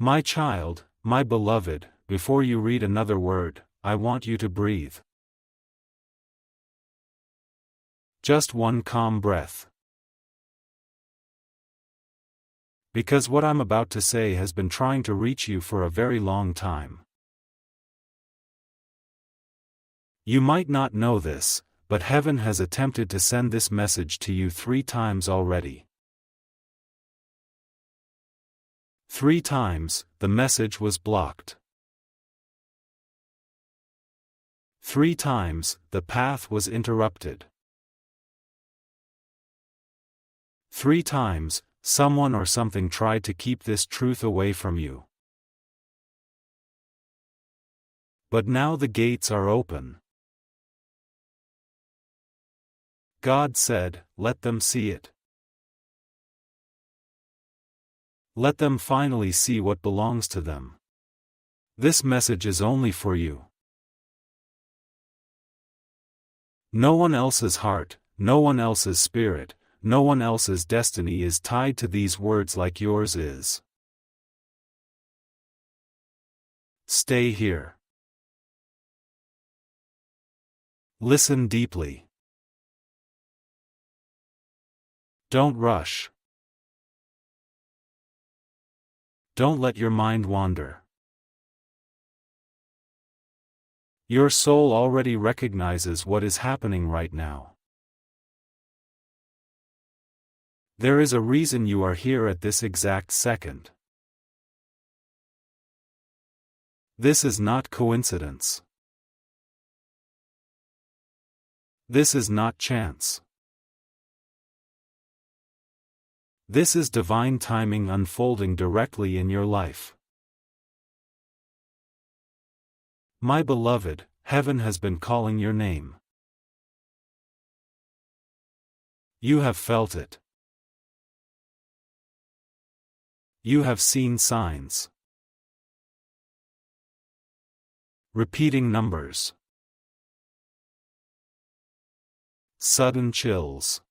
My child, my beloved, before you read another word, I want you to breathe. Just one calm breath. Because what I'm about to say has been trying to reach you for a very long time. You might not know this, but heaven has attempted to send this message to you 3 times already. 3 times, the message was blocked. 3 times, the path was interrupted. 3 times, someone or something tried to keep this truth away from you. But now the gates are open. God said, let them see it. Let them finally see what belongs to them. This message is only for you. No one else's heart, no one else's spirit, no one else's destiny is tied to these words like yours is. Stay here. Listen deeply. Don't rush. Don't let your mind wander. Your soul already recognizes what is happening right now. There is a reason you are here at this exact second. This is not coincidence. This is not chance. This is divine timing unfolding directly in your life. My beloved, heaven has been calling your name. You have felt it. You have seen signs. Repeating numbers. Sudden chills.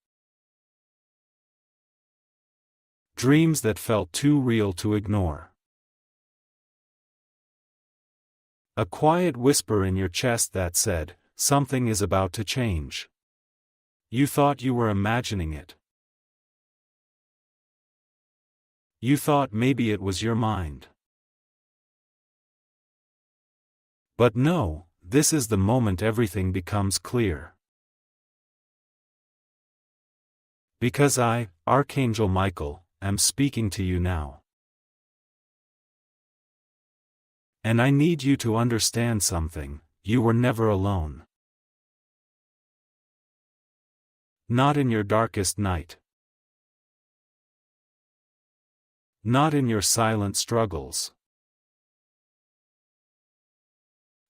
Dreams that felt too real to ignore. A quiet whisper in your chest that said, something is about to change. You thought you were imagining it. You thought maybe it was your mind. But no, this is the moment everything becomes clear. Because I, Archangel Michael, am speaking to you now. And I need you to understand something, you were never alone. Not in your darkest night. Not in your silent struggles.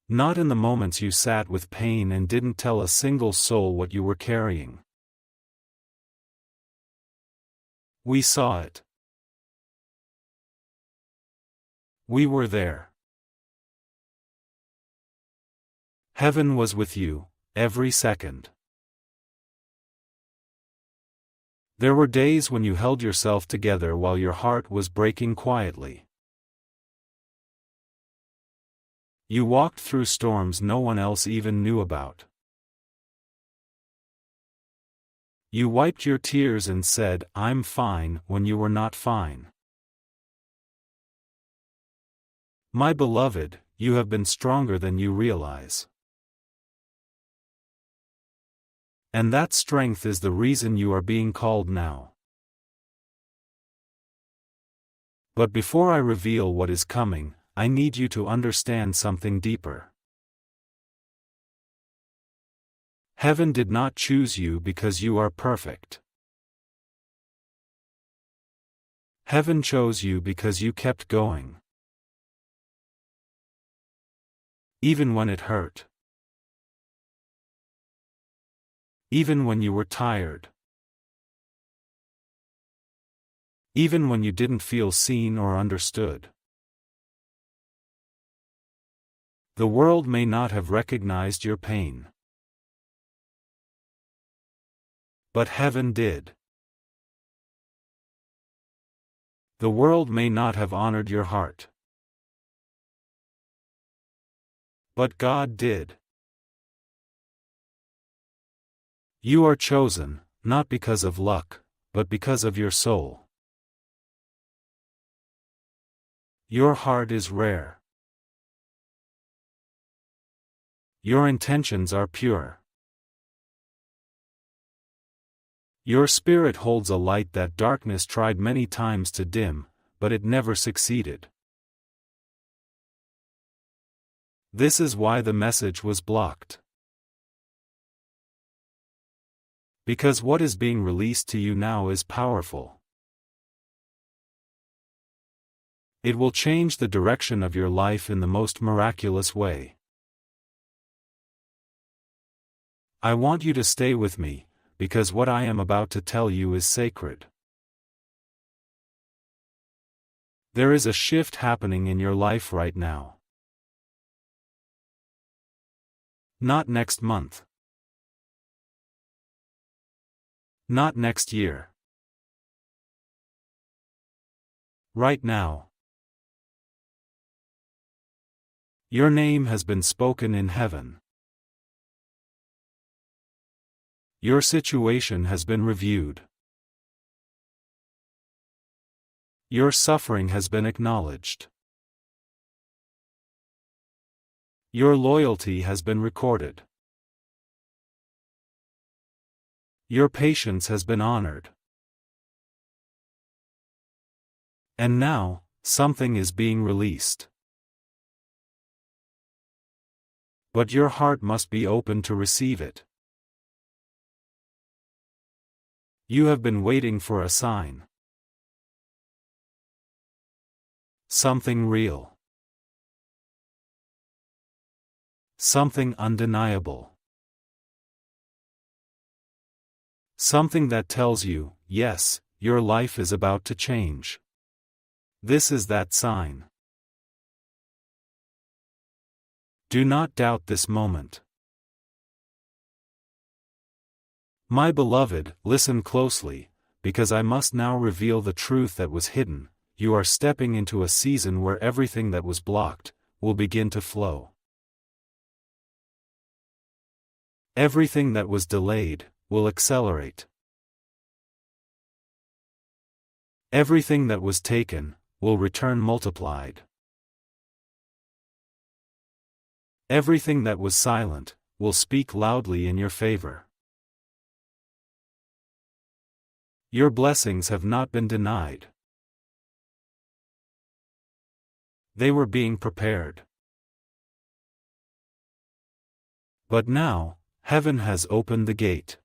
Not in the moments you sat with pain and didn't tell a single soul what you were carrying. We saw it. We were there. Heaven was with you, every second. There were days when you held yourself together while your heart was breaking quietly. You walked through storms no one else even knew about. You wiped your tears and said, I'm fine, when you were not fine. My beloved, you have been stronger than you realize. And that strength is the reason you are being called now. But before I reveal what is coming, I need you to understand something deeper. Heaven did not choose you because you are perfect. Heaven chose you because you kept going. Even when it hurt. Even when you were tired. Even when you didn't feel seen or understood. The world may not have recognized your pain. But heaven did. The world may not have honored your heart. But God did. You are chosen, not because of luck, but because of your soul. Your heart is rare. Your intentions are pure. Your spirit holds a light that darkness tried many times to dim, but it never succeeded. This is why the message was blocked. Because what is being released to you now is powerful. It will change the direction of your life in the most miraculous way. I want you to stay with me, because what I am about to tell you is sacred. There is a shift happening in your life right now. Not next month. Not next year. Right now. Your name has been spoken in heaven. Your situation has been reviewed. Your suffering has been acknowledged. Your loyalty has been recorded. Your patience has been honored. And now, something is being released. But your heart must be open to receive it. You have been waiting for a sign. Something real. Something undeniable. Something that tells you, yes, your life is about to change. This is that sign. Do not doubt this moment. My beloved, listen closely, because I must now reveal the truth that was hidden. You are stepping into a season where everything that was blocked will begin to flow. Everything that was delayed will accelerate. Everything that was taken will return multiplied. Everything that was silent will speak loudly in your favor. Your blessings have not been denied. They were being prepared. But now, heaven has opened the gate.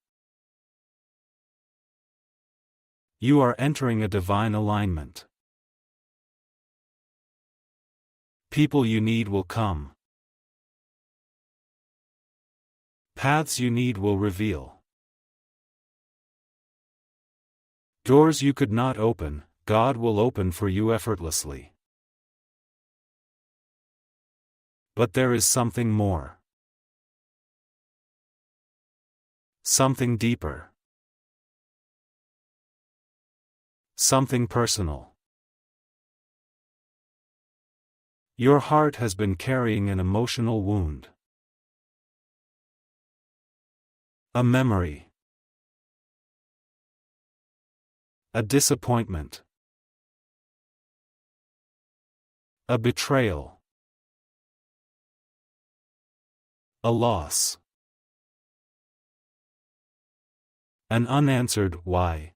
You are entering a divine alignment. People you need will come. Paths you need will reveal. Doors you could not open, God will open for you effortlessly. But there is something more. Something deeper. Something personal. Your heart has been carrying an emotional wound. A memory. A disappointment. A betrayal. A loss. An unanswered why.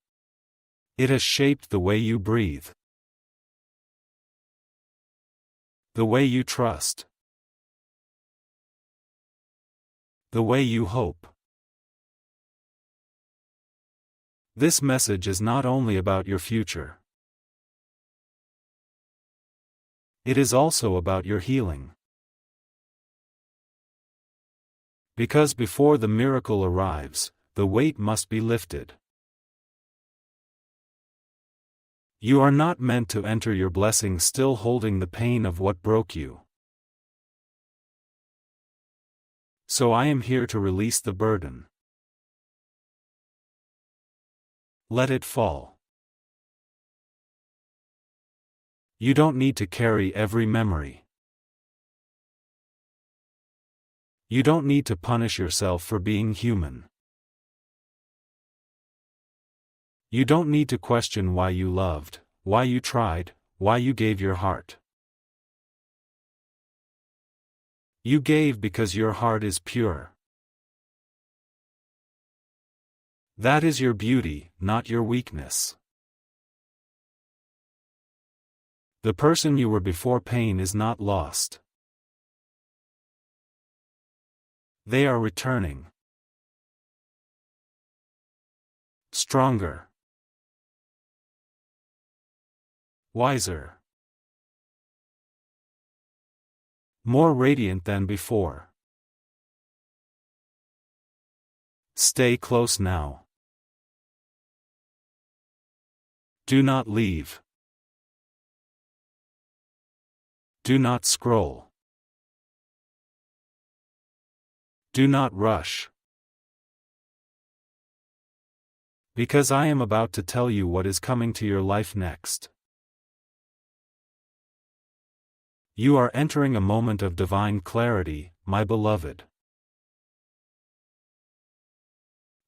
It has shaped the way you breathe. The way you trust. The way you hope. This message is not only about your future. It is also about your healing. Because before the miracle arrives, the weight must be lifted. You are not meant to enter your blessing still holding the pain of what broke you. So I am here to release the burden. Let it fall. You don't need to carry every memory. You don't need to punish yourself for being human. You don't need to question why you loved, why you tried, why you gave your heart. You gave because your heart is pure. That is your beauty, not your weakness. The person you were before pain is not lost. They are returning. Stronger. Wiser. More radiant than before. Stay close now. Do not leave. Do not scroll. Do not rush. Because I am about to tell you what is coming to your life next. You are entering a moment of divine clarity, my beloved.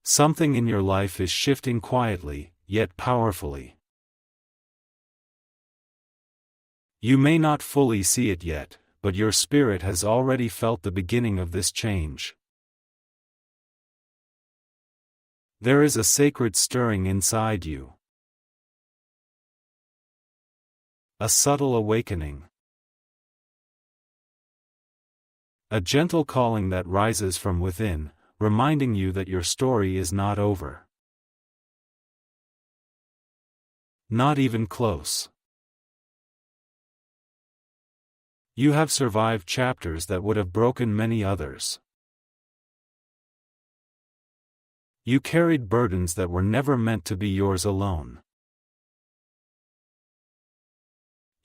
Something in your life is shifting quietly, yet powerfully. You may not fully see it yet, but your spirit has already felt the beginning of this change. There is a sacred stirring inside you. A subtle awakening. A gentle calling that rises from within, reminding you that your story is not over. Not even close. You have survived chapters that would have broken many others. You carried burdens that were never meant to be yours alone.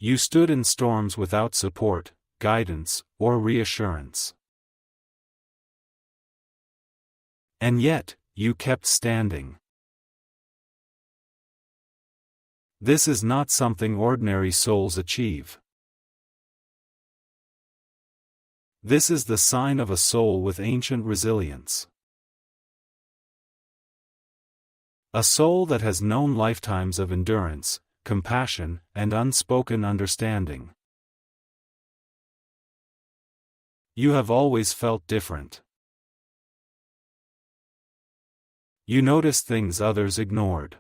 You stood in storms without support, guidance, or reassurance. And yet, you kept standing. This is not something ordinary souls achieve. This is the sign of a soul with ancient resilience. A soul that has known lifetimes of endurance, compassion, and unspoken understanding. You have always felt different. You noticed things others ignored.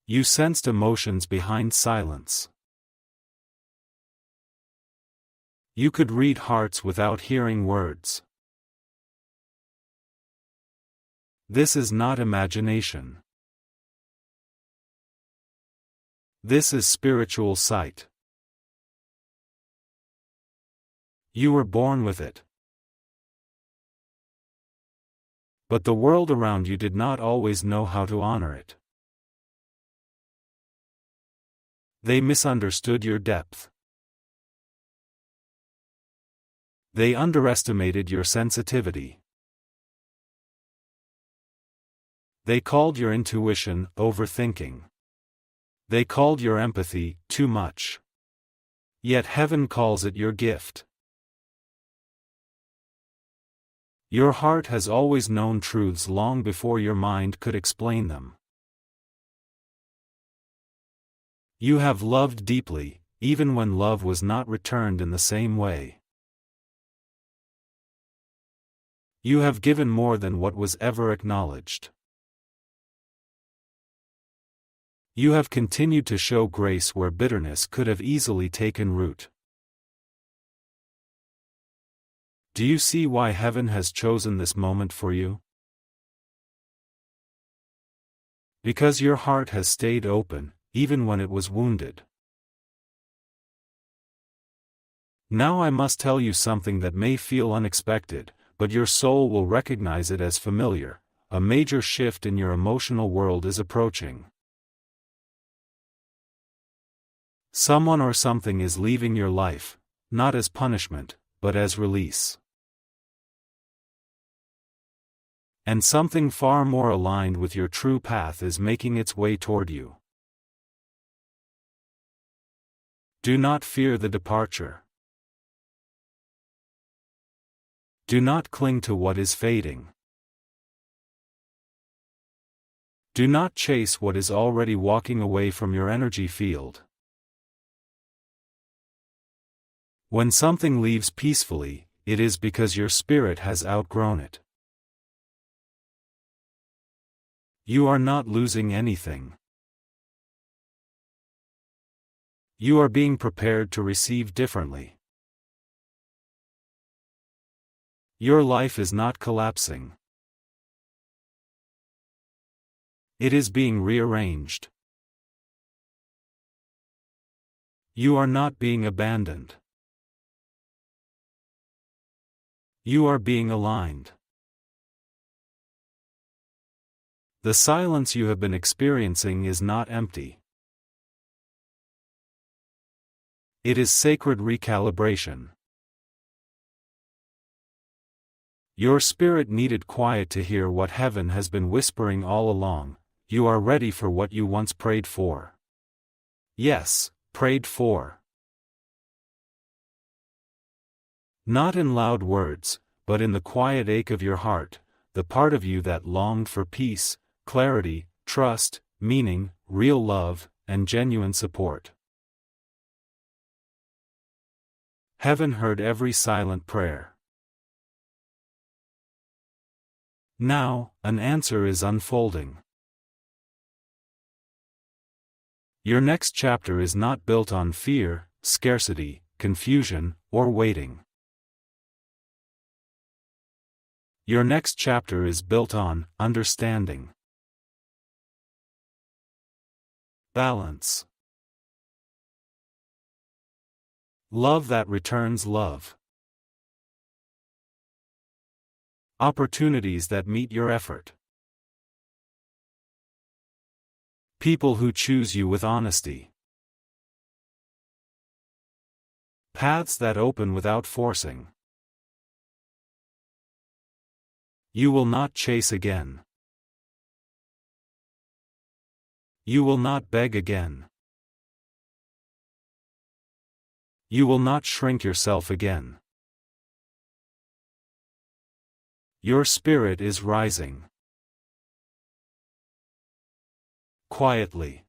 You sensed emotions behind silence. You could read hearts without hearing words. This is not imagination. This is spiritual sight. You were born with it. But the world around you did not always know how to honor it. They misunderstood your depth. They underestimated your sensitivity. They called your intuition overthinking. They called your empathy too much. Yet heaven calls it your gift. Your heart has always known truths long before your mind could explain them. You have loved deeply, even when love was not returned in the same way. You have given more than what was ever acknowledged. You have continued to show grace where bitterness could have easily taken root. Do you see why heaven has chosen this moment for you? Because your heart has stayed open, even when it was wounded. Now I must tell you something that may feel unexpected, but your soul will recognize it as familiar. A major shift in your emotional world is approaching. Someone or something is leaving your life, not as punishment, but as release. And something far more aligned with your true path is making its way toward you. Do not fear the departure. Do not cling to what is fading. Do not chase what is already walking away from your energy field. When something leaves peacefully, it is because your spirit has outgrown it. You are not losing anything. You are being prepared to receive differently. Your life is not collapsing. It is being rearranged. You are not being abandoned. You are being aligned. The silence you have been experiencing is not empty. It is sacred recalibration. Your spirit needed quiet to hear what heaven has been whispering all along. You are ready for what you once prayed for. Yes, prayed for. Not in loud words, but in the quiet ache of your heart, the part of you that longed for peace, clarity, trust, meaning, real love, and genuine support. Heaven heard every silent prayer. Now, an answer is unfolding. Your next chapter is not built on fear, scarcity, confusion, or waiting. Your next chapter is built on understanding. Balance. Love that returns love. Opportunities that meet your effort. People who choose you with honesty. Paths that open without forcing. You will not chase again. You will not beg again. You will not shrink yourself again. Your spirit is rising. Quietly.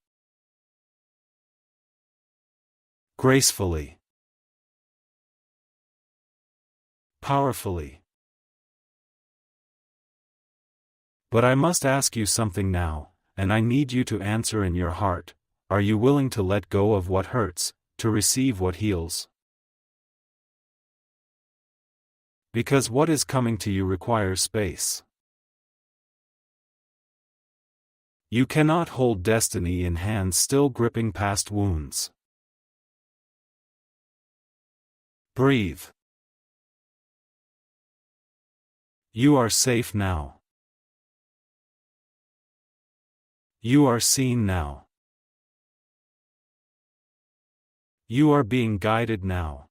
Gracefully. Powerfully. But I must ask you something now, and I need you to answer in your heart. Are you willing to let go of what hurts, to receive what heals? Because what is coming to you requires space. You cannot hold destiny in hands still gripping past wounds. Breathe. You are safe now. You are seen now. You are being guided now.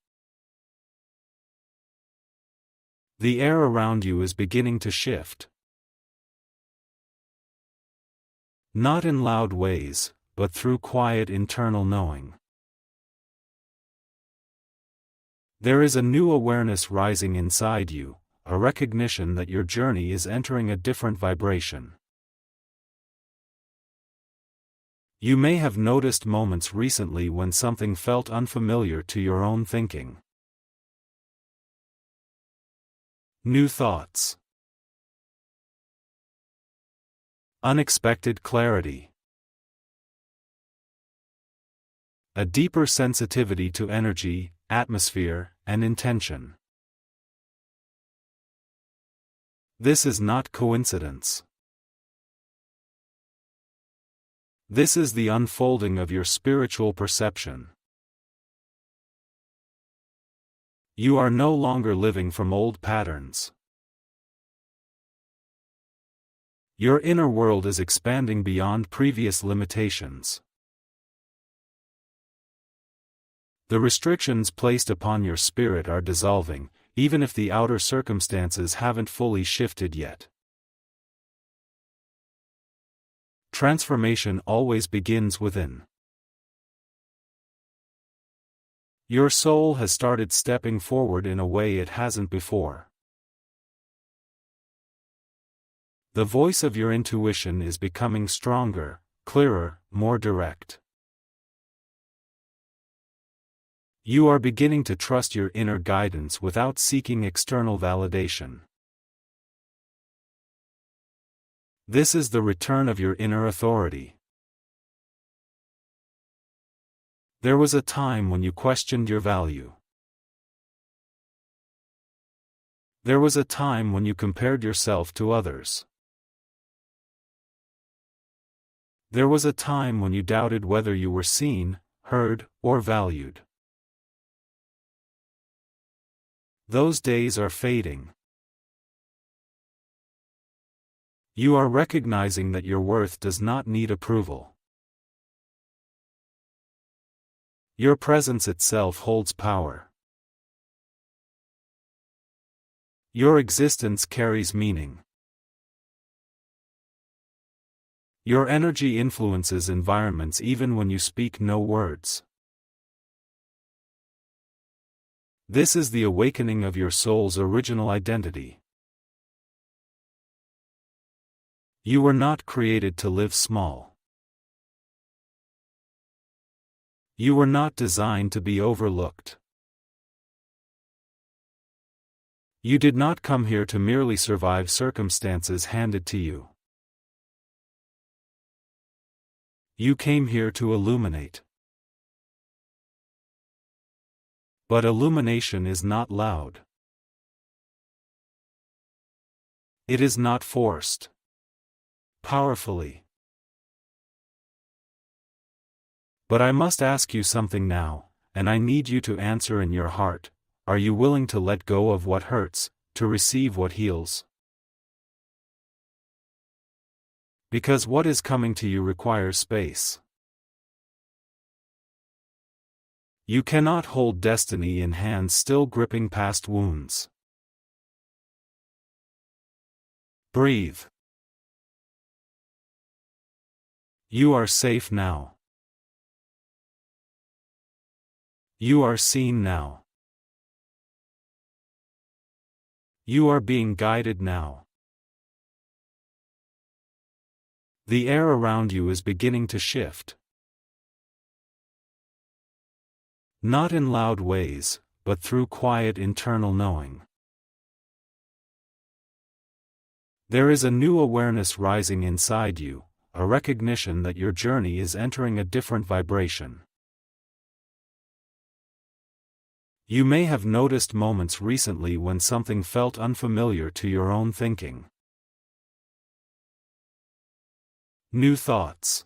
The air around you is beginning to shift. Not in loud ways, but through quiet internal knowing. There is a new awareness rising inside you, a recognition that your journey is entering a different vibration. You may have noticed moments recently when something felt unfamiliar to your own thinking. New thoughts. Unexpected clarity. A deeper sensitivity to energy, atmosphere, and intention. This is not coincidence. This is the unfolding of your spiritual perception. You are no longer living from old patterns. Your inner world is expanding beyond previous limitations. The restrictions placed upon your spirit are dissolving, even if the outer circumstances haven't fully shifted yet. Transformation always begins within. Your soul has started stepping forward in a way it hasn't before. The voice of your intuition is becoming stronger, clearer, more direct. You are beginning to trust your inner guidance without seeking external validation. This is the return of your inner authority. There was a time when you questioned your value. There was a time when you compared yourself to others. There was a time when you doubted whether you were seen, heard, or valued. Those days are fading. You are recognizing that your worth does not need approval. Your presence itself holds power. Your existence carries meaning. Your energy influences environments even when you speak no words. This is the awakening of your soul's original identity. You were not created to live small. You were not designed to be overlooked. You did not come here to merely survive circumstances handed to you. You came here to illuminate. But illumination is not loud. It is not forced. Powerfully. But I must ask you something now, and I need you to answer in your heart. Are you willing to let go of what hurts, to receive what heals? Because what is coming to you requires space. You cannot hold destiny in hands still gripping past wounds. Breathe. You are safe now. You are seen now. You are being guided now. The air around you is beginning to shift. Not in loud ways, but through quiet internal knowing. There is a new awareness rising inside you, a recognition that your journey is entering a different vibration. You may have noticed moments recently when something felt unfamiliar to your own thinking. New thoughts.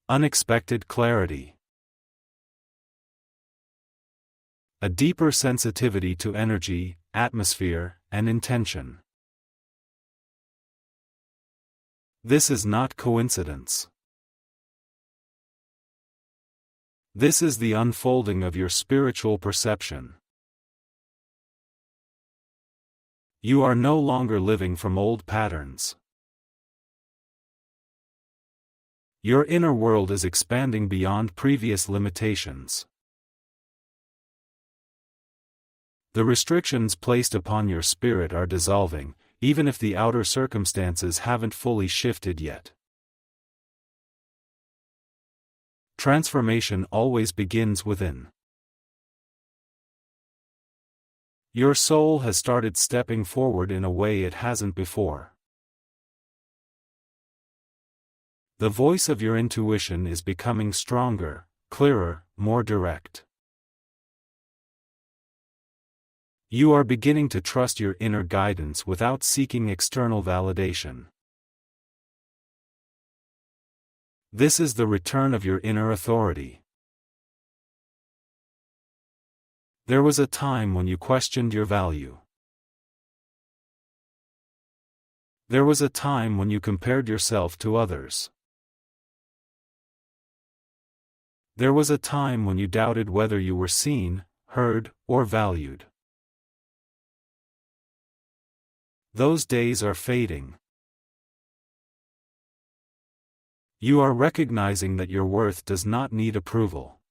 Unexpected clarity. A deeper sensitivity to energy, atmosphere, and intention. This is not coincidence. This is the unfolding of your spiritual perception. You are no longer living from old patterns. Your inner world is expanding beyond previous limitations. The restrictions placed upon your spirit are dissolving, even if the outer circumstances haven't fully shifted yet. Transformation always begins within. Your soul has started stepping forward in a way it hasn't before. The voice of your intuition is becoming stronger, clearer, more direct. You are beginning to trust your inner guidance without seeking external validation. This is the return of your inner authority. There was a time when you questioned your value. There was a time when you compared yourself to others. There was a time when you doubted whether you were seen, heard, or valued. Those days are fading. You are recognizing that your worth does not need approval.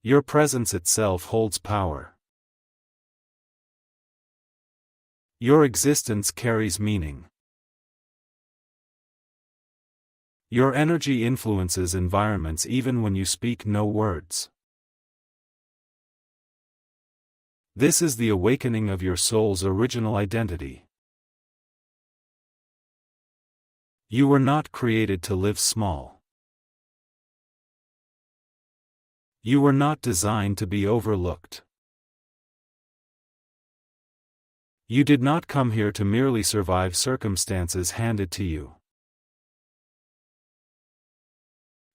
Your presence itself holds power. Your existence carries meaning. Your energy influences environments even when you speak no words. This is the awakening of your soul's original identity. You were not created to live small. You were not designed to be overlooked. You did not come here to merely survive circumstances handed to you.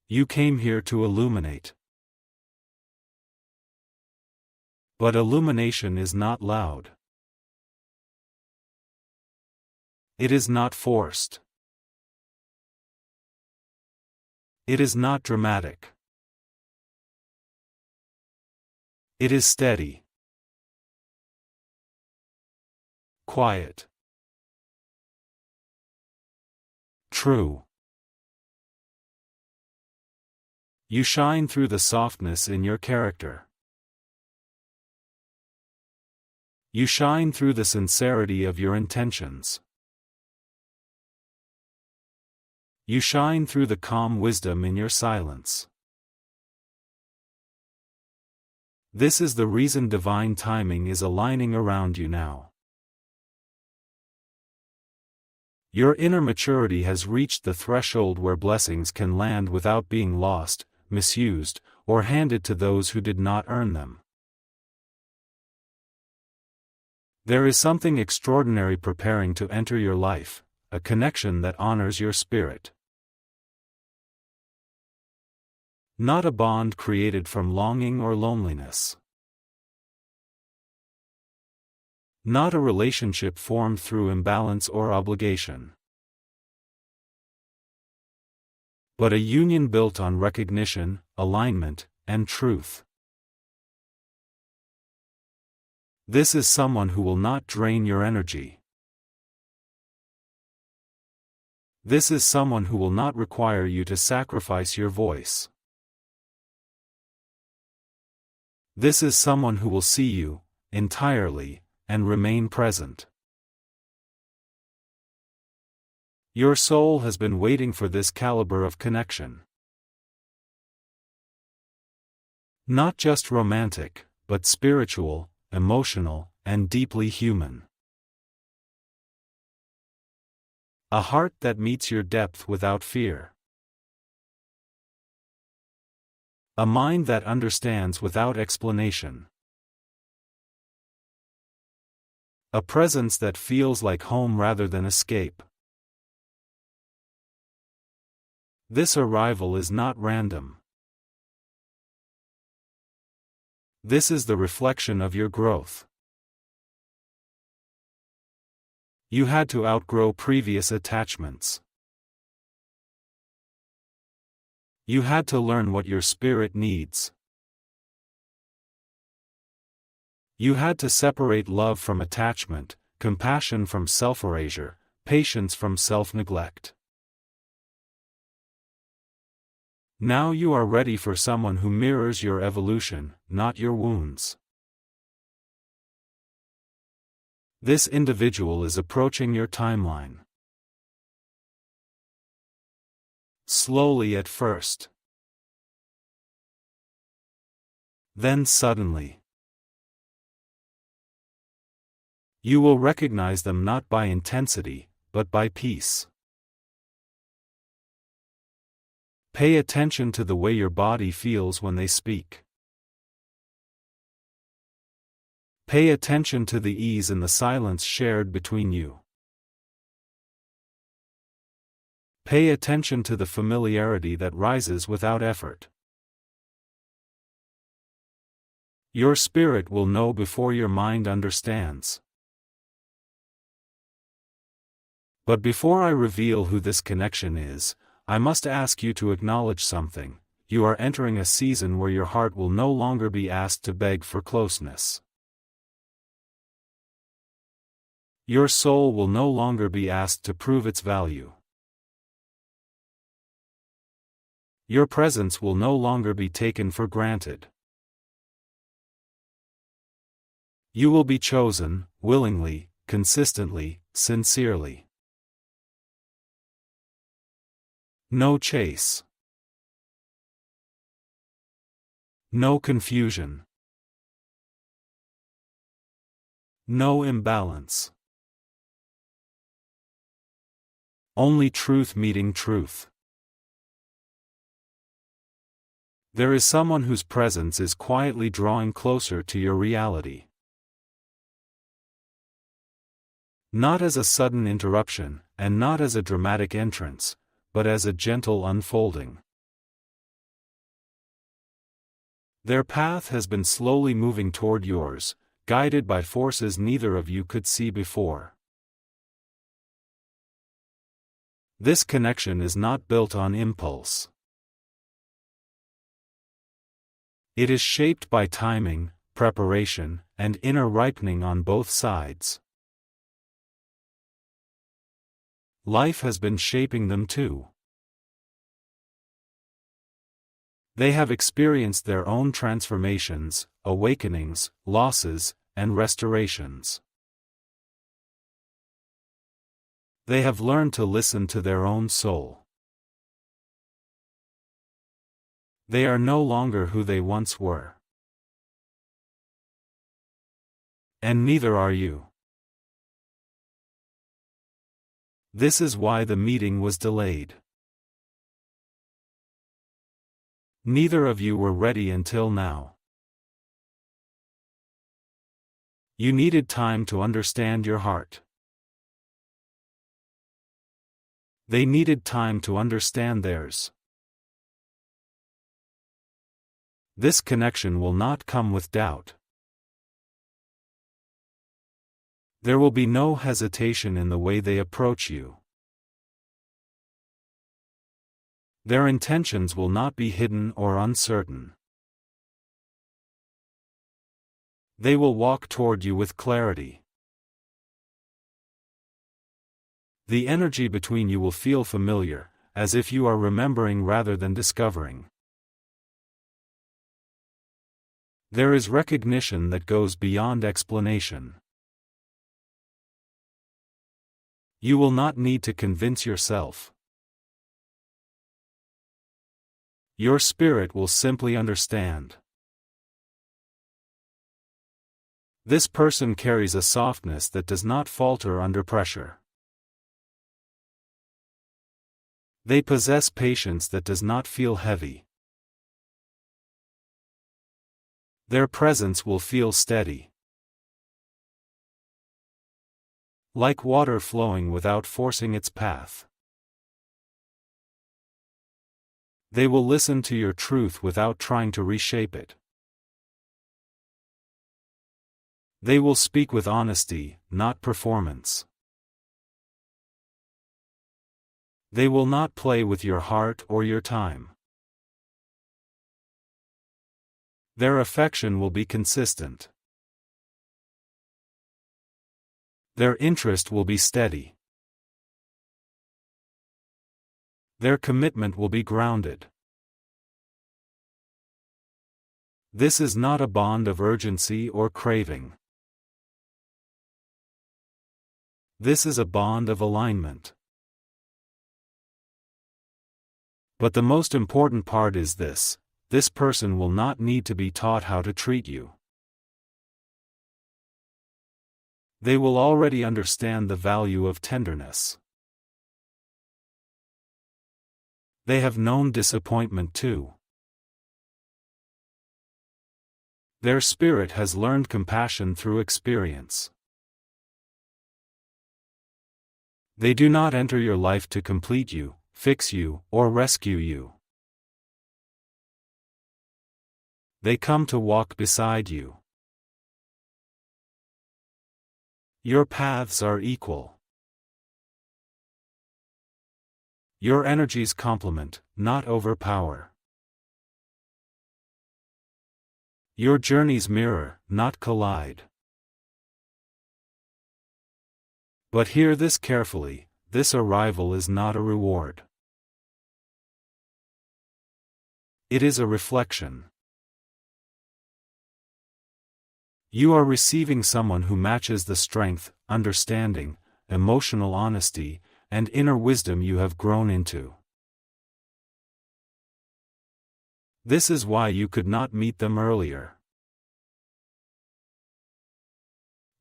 You came here to illuminate. But illumination is not loud. It is not forced. It is not dramatic. It is steady. Quiet. True. You shine through the softness in your character. You shine through the sincerity of your intentions. You shine through the calm wisdom in your silence. This is the reason divine timing is aligning around you now. Your inner maturity has reached the threshold where blessings can land without being lost, misused, or handed to those who did not earn them. There is something extraordinary preparing to enter your life, a connection that honors your spirit. Not a bond created from longing or loneliness. Not a relationship formed through imbalance or obligation. But a union built on recognition, alignment, and truth. This is someone who will not drain your energy. This is someone who will not require you to sacrifice your voice. This is someone who will see you, entirely, and remain present. Your soul has been waiting for this caliber of connection. Not just romantic, but spiritual, emotional, and deeply human. A heart that meets your depth without fear. A mind that understands without explanation. A presence that feels like home rather than escape. This arrival is not random. This is the reflection of your growth. You had to outgrow previous attachments. You had to learn what your spirit needs. You had to separate love from attachment, compassion from self-erasure, patience from self-neglect. Now you are ready for someone who mirrors your evolution, not your wounds. This individual is approaching your timeline. Slowly at first. Then suddenly. You will recognize them not by intensity, but by peace. Pay attention to the way your body feels when they speak. Pay attention to the ease in the silence shared between you. Pay attention to the familiarity that rises without effort. Your spirit will know before your mind understands. But before I reveal who this connection is, I must ask you to acknowledge something. You are entering a season where your heart will no longer be asked to beg for closeness. Your soul will no longer be asked to prove its value. Your presence will no longer be taken for granted. You will be chosen, willingly, consistently, sincerely. No chase. No confusion. No imbalance. Only truth meeting truth. There is someone whose presence is quietly drawing closer to your reality. Not as a sudden interruption, and not as a dramatic entrance, but as a gentle unfolding. Their path has been slowly moving toward yours, guided by forces neither of you could see before. This connection is not built on impulse. It is shaped by timing, preparation, and inner ripening on both sides. Life has been shaping them too. They have experienced their own transformations, awakenings, losses, and restorations. They have learned to listen to their own soul. They are no longer who they once were. And neither are you. This is why the meeting was delayed. Neither of you were ready until now. You needed time to understand your heart. They needed time to understand theirs. This connection will not come with doubt. There will be no hesitation in the way they approach you. Their intentions will not be hidden or uncertain. They will walk toward you with clarity. The energy between you will feel familiar, as if you are remembering rather than discovering. There is recognition that goes beyond explanation. You will not need to convince yourself. Your spirit will simply understand. This person carries a softness that does not falter under pressure. They possess patience that does not feel heavy. Their presence will feel steady. Like water flowing without forcing its path. They will listen to your truth without trying to reshape it. They will speak with honesty, not performance. They will not play with your heart or your time. Their affection will be consistent. Their interest will be steady. Their commitment will be grounded. This is not a bond of urgency or craving. This is a bond of alignment. But the most important part is this: this person will not need to be taught how to treat you. They will already understand the value of tenderness. They have known disappointment too. Their spirit has learned compassion through experience. They do not enter your life to complete you, fix you, or rescue you. They come to walk beside you. Your paths are equal. Your energies complement, not overpower. Your journeys mirror, not collide. But hear this carefully: this arrival is not a reward. It is a reflection. You are receiving someone who matches the strength, understanding, emotional honesty, and inner wisdom you have grown into. This is why you could not meet them earlier.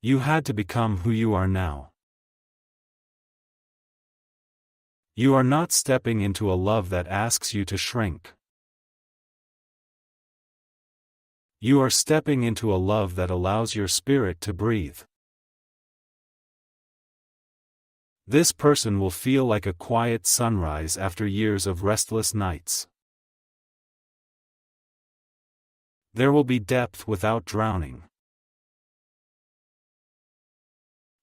You had to become who you are now. You are not stepping into a love that asks you to shrink. You are stepping into a love that allows your spirit to breathe. This person will feel like a quiet sunrise after years of restless nights. There will be depth without drowning.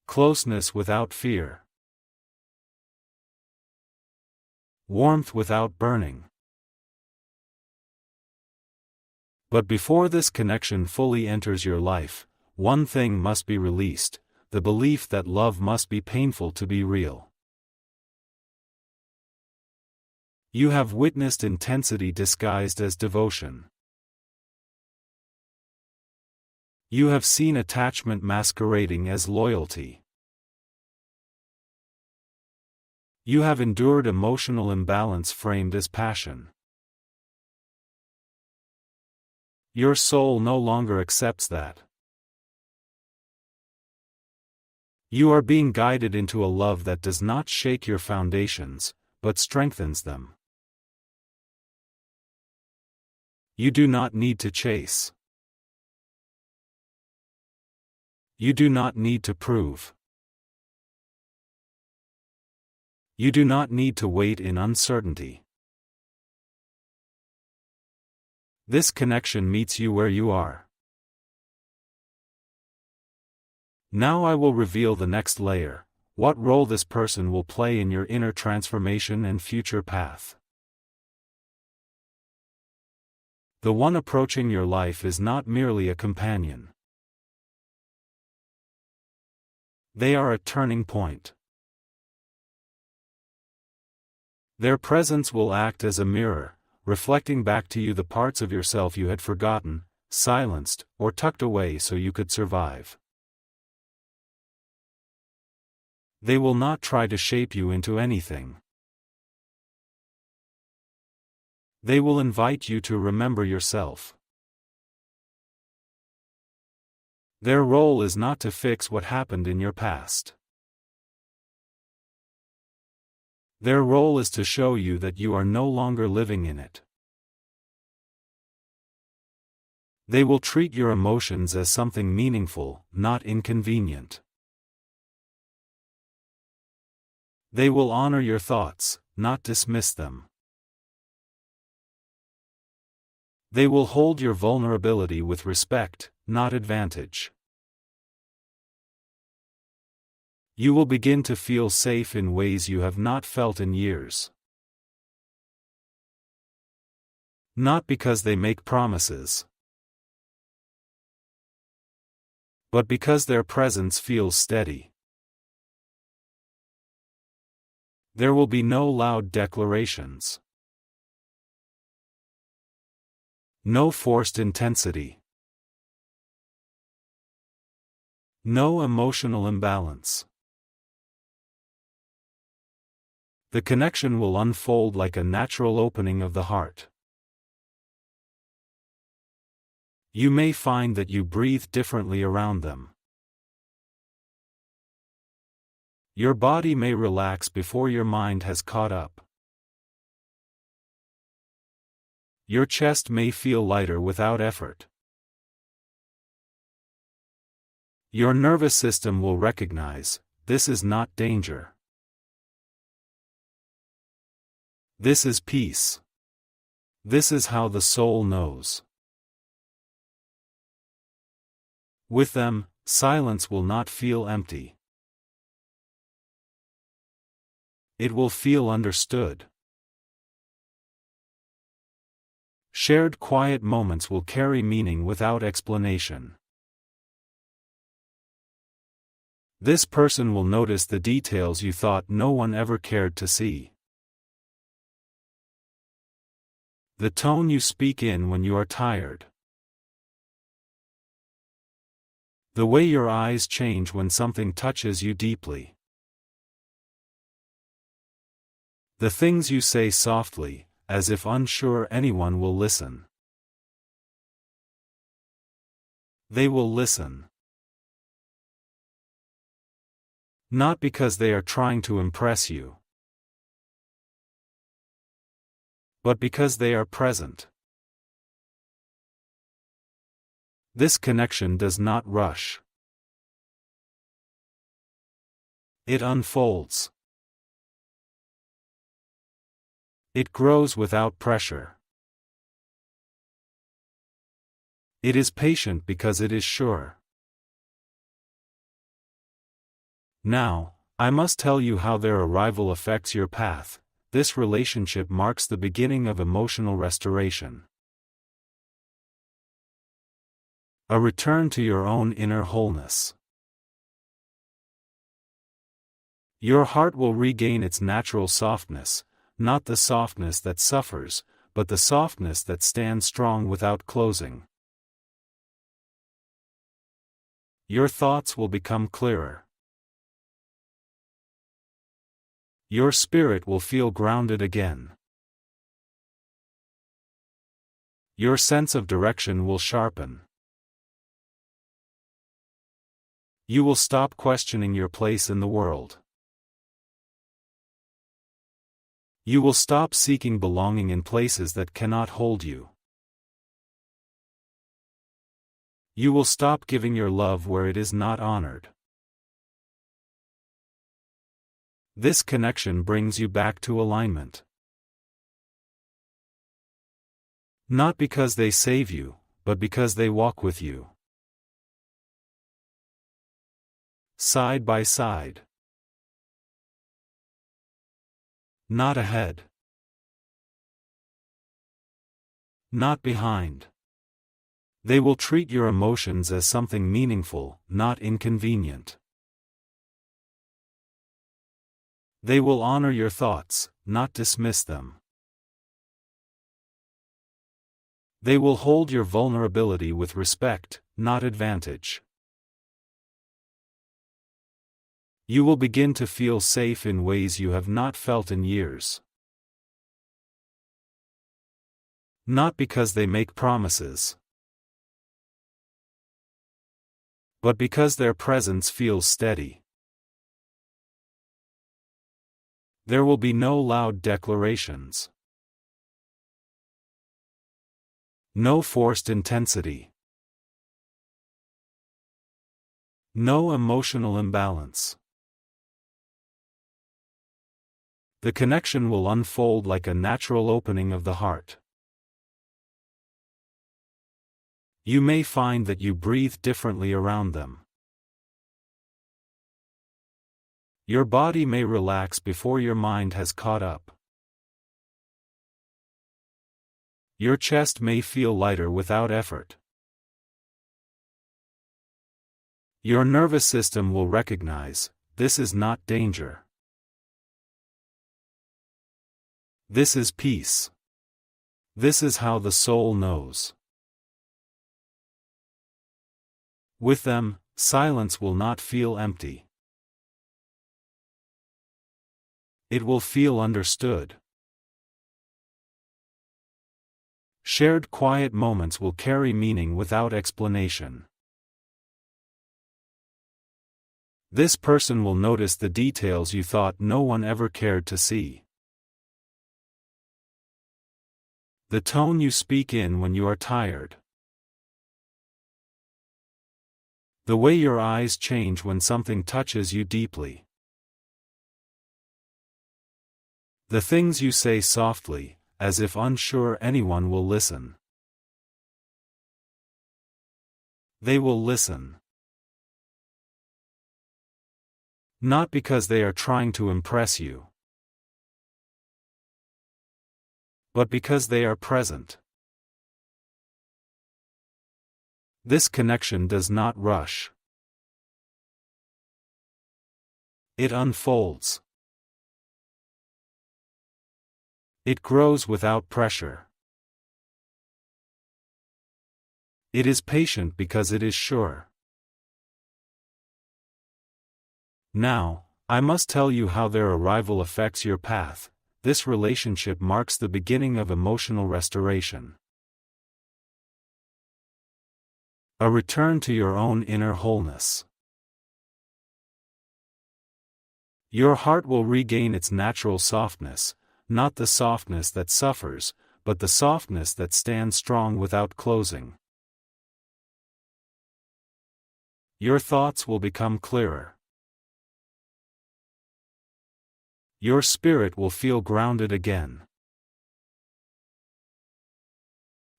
Closeness without fear. Warmth without burning. But before this connection fully enters your life, one thing must be released: the belief that love must be painful to be real. You have witnessed intensity disguised as devotion. You have seen attachment masquerading as loyalty. You have endured emotional imbalance framed as passion. Your soul no longer accepts that. You are being guided into a love that does not shake your foundations, but strengthens them. You do not need to chase. You do not need to prove. You do not need to wait in uncertainty. This connection meets you where you are. Now I will reveal the next layer: what role this person will play in your inner transformation and future path. The one approaching your life is not merely a companion. They are a turning point. Their presence will act as a mirror, reflecting back to you the parts of yourself you had forgotten, silenced, or tucked away so you could survive. They will not try to shape you into anything. They will invite you to remember yourself. Their role is not to fix what happened in your past. Their role is to show you that you are no longer living in it. They will treat your emotions as something meaningful, not inconvenient. They will honor your thoughts, not dismiss them. They will hold your vulnerability with respect, not advantage. You will begin to feel safe in ways you have not felt in years. Not because they make promises, but because their presence feels steady. There will be no loud declarations. No forced intensity. No emotional imbalance. The connection will unfold like a natural opening of the heart. You may find that you breathe differently around them. Your body may relax before your mind has caught up. Your chest may feel lighter without effort. Your nervous system will recognize, this is not danger. This is peace. This is how the soul knows. With them, silence will not feel empty. It will feel understood. Shared quiet moments will carry meaning without explanation. This person will notice the details you thought no one ever cared to see. The tone you speak in when you are tired. The way your eyes change when something touches you deeply. The things you say softly, as if unsure anyone will listen. They will listen. Not because they are trying to impress you, but because they are present. This connection does not rush. It unfolds. It grows without pressure. It is patient because it is sure. Now, I must tell you how their arrival affects your path. This relationship marks the beginning of emotional restoration. A return to your own inner wholeness. Your heart will regain its natural softness, not the softness that suffers, but the softness that stands strong without closing. Your thoughts will become clearer. Your spirit will feel grounded again. Your sense of direction will sharpen. You will stop questioning your place in the world. You will stop seeking belonging in places that cannot hold you. You will stop giving your love where it is not honored. This connection brings you back to alignment. Not because they save you, but because they walk with you. Side by side. Not ahead. Not behind. They will treat your emotions as something meaningful, not inconvenient. They will honor your thoughts, not dismiss them. They will hold your vulnerability with respect, not advantage. You will begin to feel safe in ways you have not felt in years. Not because they make promises, but because their presence feels steady. There will be no loud declarations. No forced intensity. No emotional imbalance. The connection will unfold like a natural opening of the heart. You may find that you breathe differently around them. Your body may relax before your mind has caught up. Your chest may feel lighter without effort. Your nervous system will recognize, this is not danger. This is peace. This is how the soul knows. With them, silence will not feel empty. It will feel understood. Shared quiet moments will carry meaning without explanation. This person will notice the details you thought no one ever cared to see. The tone you speak in when you are tired. The way your eyes change when something touches you deeply. The things you say softly, as if unsure anyone will listen. They will listen. Not because they are trying to impress you, but because they are present. This connection does not rush. It unfolds. It grows without pressure. It is patient because it is sure. Now, I must tell you how their arrival affects your path. This relationship marks the beginning of emotional restoration. A return to your own inner wholeness. Your heart will regain its natural softness, not the softness that suffers, but the softness that stands strong without closing. Your thoughts will become clearer. Your spirit will feel grounded again.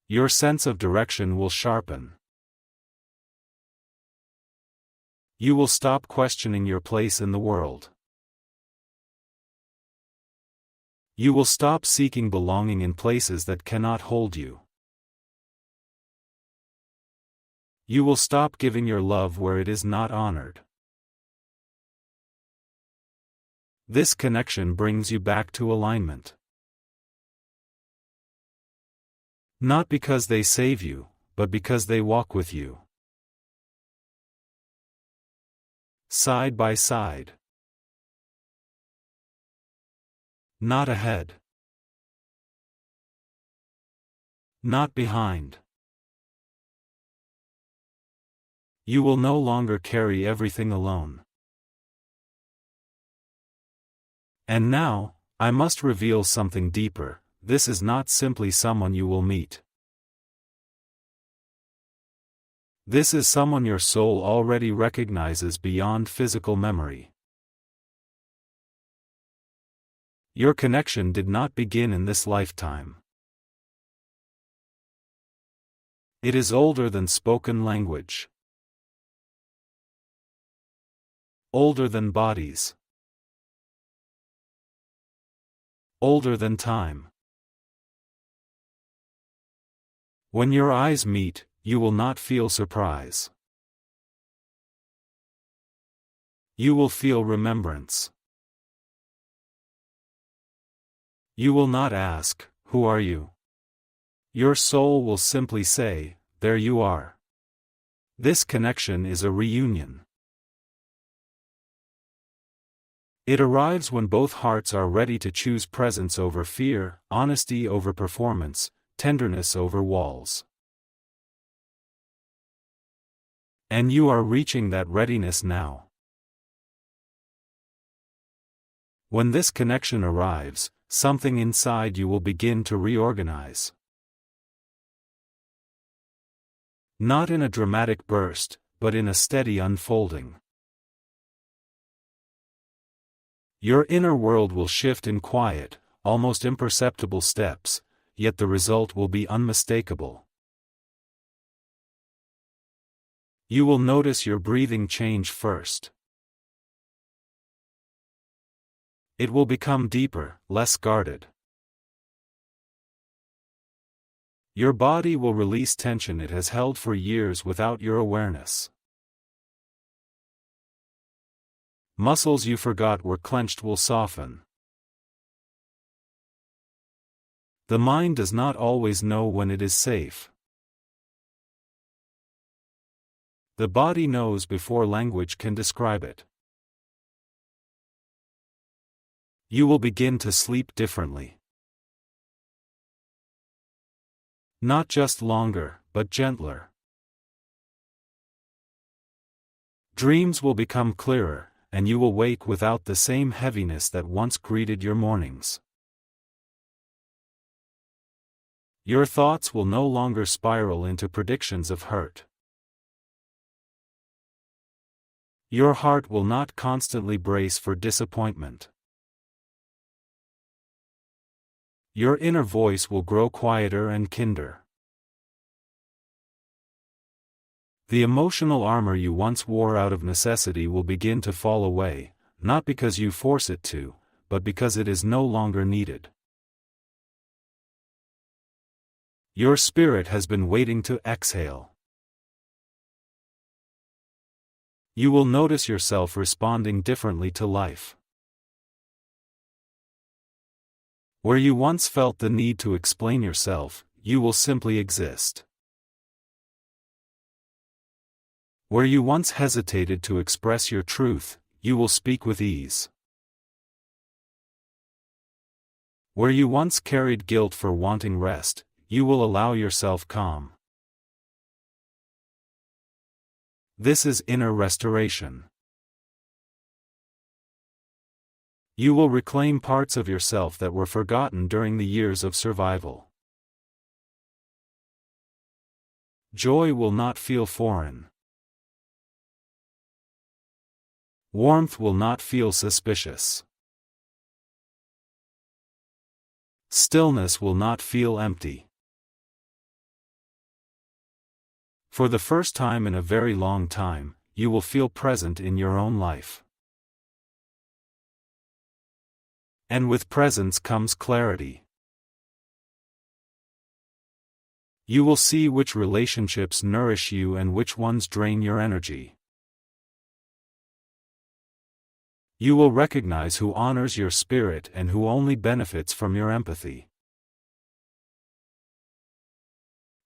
Your sense of direction will sharpen. You will stop questioning your place in the world. You will stop seeking belonging in places that cannot hold you. You will stop giving your love where it is not honored. This connection brings you back to alignment. Not because they save you, but because they walk with you. Side by side. Not ahead. Not behind. You will no longer carry everything alone. And now, I must reveal something deeper. This is not simply someone you will meet. This is someone your soul already recognizes beyond physical memory. Your connection did not begin in this lifetime. It is older than spoken language. Older than bodies. Older than time. When your eyes meet, you will not feel surprise. You will feel remembrance. You will not ask, "Who are you?" Your soul will simply say, "There you are." This connection is a reunion. It arrives when both hearts are ready to choose presence over fear, honesty over performance, tenderness over walls. And you are reaching that readiness now. When this connection arrives, something inside you will begin to reorganize. Not in a dramatic burst, but in a steady unfolding. Your inner world will shift in quiet, almost imperceptible steps, yet the result will be unmistakable. You will notice your breathing change first. It will become deeper, less guarded. Your body will release tension it has held for years without your awareness. Muscles you forgot were clenched will soften. The mind does not always know when it is safe. The body knows before language can describe it. You will begin to sleep differently. Not just longer, but gentler. Dreams will become clearer, and you will wake without the same heaviness that once greeted your mornings. Your thoughts will no longer spiral into predictions of hurt. Your heart will not constantly brace for disappointment. Your inner voice will grow quieter and kinder. The emotional armor you once wore out of necessity will begin to fall away, not because you force it to, but because it is no longer needed. Your spirit has been waiting to exhale. You will notice yourself responding differently to life. Where you once felt the need to explain yourself, you will simply exist. Where you once hesitated to express your truth, you will speak with ease. Where you once carried guilt for wanting rest, you will allow yourself calm. This is inner restoration. You will reclaim parts of yourself that were forgotten during the years of survival. Joy will not feel foreign. Warmth will not feel suspicious. Stillness will not feel empty. For the first time in a very long time, you will feel present in your own life. And with presence comes clarity. You will see which relationships nourish you and which ones drain your energy. You will recognize who honors your spirit and who only benefits from your empathy.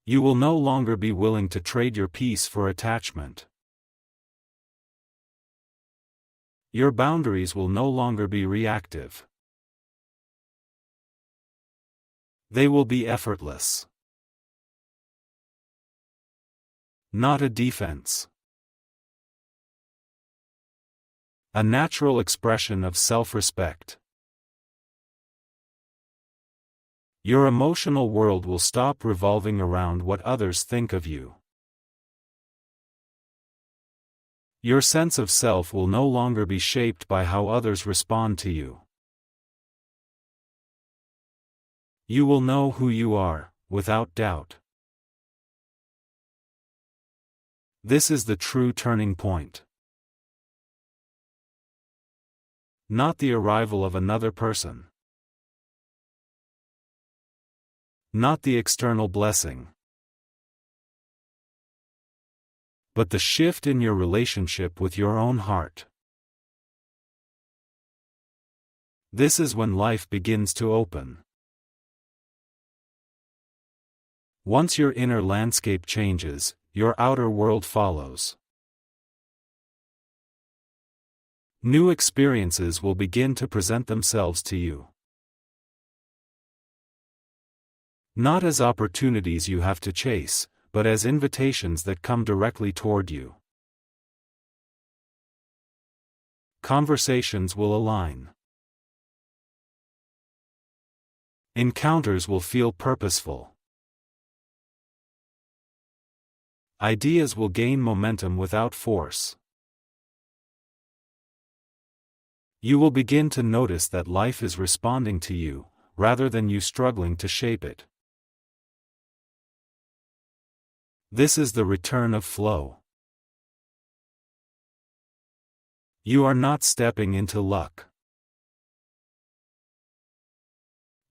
You will no longer be willing to trade your peace for attachment. Your boundaries will no longer be reactive. They will be effortless. Not a defense. A natural expression of self-respect. Your emotional world will stop revolving around what others think of you. Your sense of self will no longer be shaped by how others respond to you. You will know who you are, without doubt. This is the true turning point. Not the arrival of another person. Not the external blessing. But the shift in your relationship with your own heart. This is when life begins to open. Once your inner landscape changes, your outer world follows. New experiences will begin to present themselves to you. Not as opportunities you have to chase, but as invitations that come directly toward you. Conversations will align. Encounters will feel purposeful. Ideas will gain momentum without force. You will begin to notice that life is responding to you, rather than you struggling to shape it. This is the return of flow. You are not stepping into luck.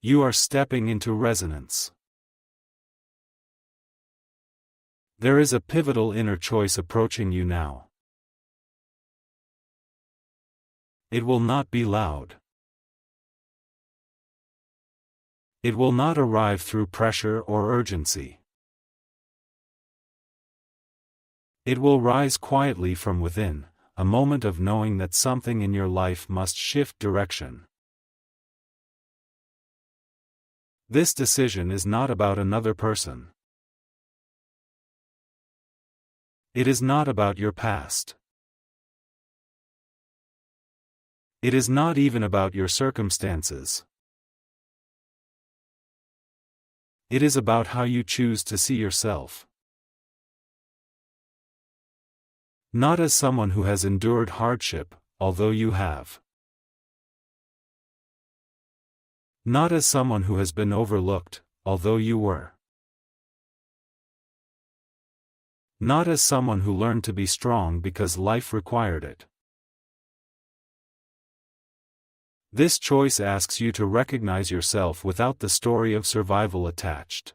You are stepping into resonance. There is a pivotal inner choice approaching you now. It will not be loud. It will not arrive through pressure or urgency. It will rise quietly from within, a moment of knowing that something in your life must shift direction. This decision is not about another person. It is not about your past. It is not even about your circumstances. It is about how you choose to see yourself. Not as someone who has endured hardship, although you have. Not as someone who has been overlooked, although you were. Not as someone who learned to be strong because life required it. This choice asks you to recognize yourself without the story of survival attached.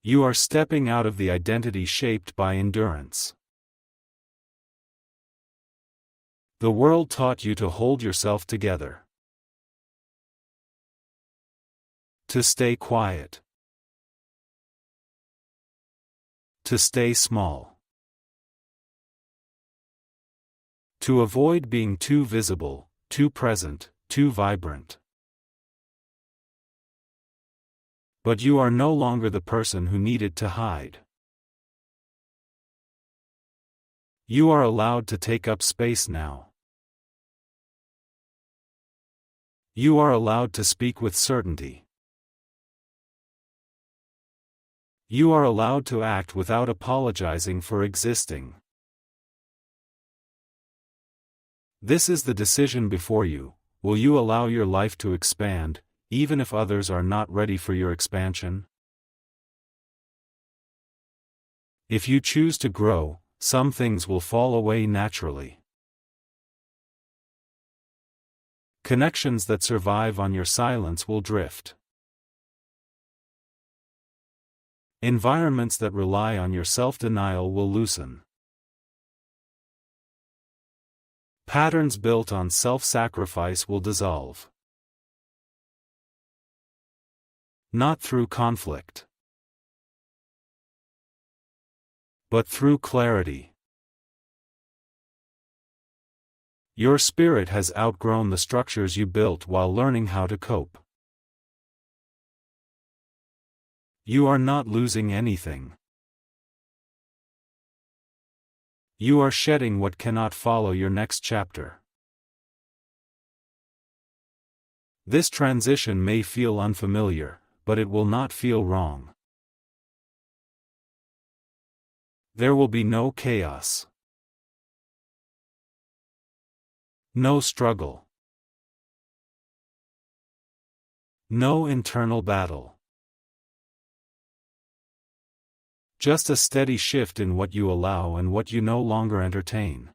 You are stepping out of the identity shaped by endurance. The world taught you to hold yourself together. To stay quiet. To stay small. To avoid being too visible, too present, too vibrant. But you are no longer the person who needed to hide. You are allowed to take up space now. You are allowed to speak with certainty. You are allowed to act without apologizing for existing. This is the decision before you. Will you allow your life to expand, even if others are not ready for your expansion? If you choose to grow, some things will fall away naturally. Connections that survive on your silence will drift. Environments that rely on your self-denial will loosen. Patterns built on self-sacrifice will dissolve. Not through conflict, but through clarity. Your spirit has outgrown the structures you built while learning how to cope. You are not losing anything. You are shedding what cannot follow your next chapter. This transition may feel unfamiliar, but it will not feel wrong. There will be no chaos. No struggle. No internal battle. Just a steady shift in what you allow and what you no longer entertain.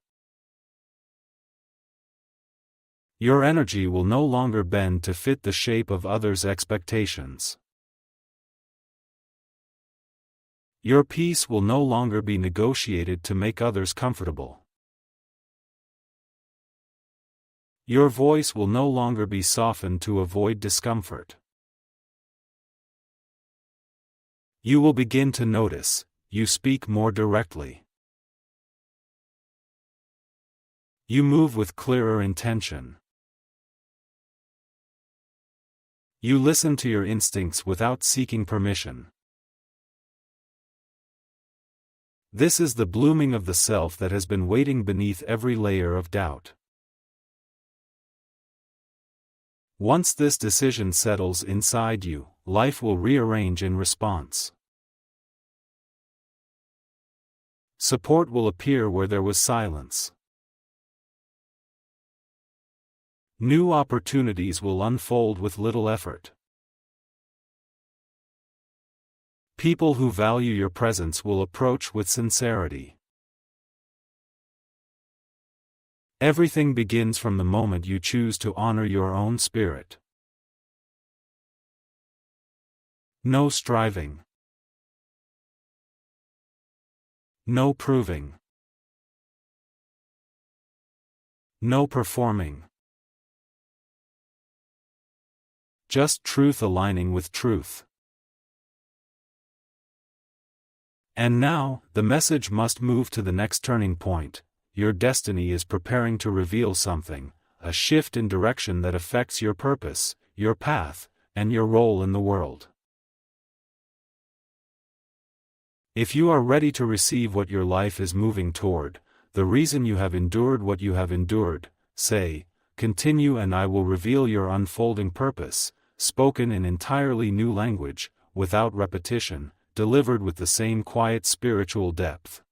Your energy will no longer bend to fit the shape of others' expectations. Your peace will no longer be negotiated to make others comfortable. Your voice will no longer be softened to avoid discomfort. You will begin to notice, you speak more directly. You move with clearer intention. You listen to your instincts without seeking permission. This is the blooming of the self that has been waiting beneath every layer of doubt. Once this decision settles inside you, life will rearrange in response. Support will appear where there was silence. New opportunities will unfold with little effort. People who value your presence will approach with sincerity. Everything begins from the moment you choose to honor your own spirit. No striving. No proving. No performing. Just truth aligning with truth. And now, the message must move to the next turning point. Your destiny is preparing to reveal something, a shift in direction that affects your purpose, your path, and your role in the world. If you are ready to receive what your life is moving toward, the reason you have endured what you have endured, say, continue and I will reveal your unfolding purpose, spoken in entirely new language, without repetition, delivered with the same quiet spiritual depth.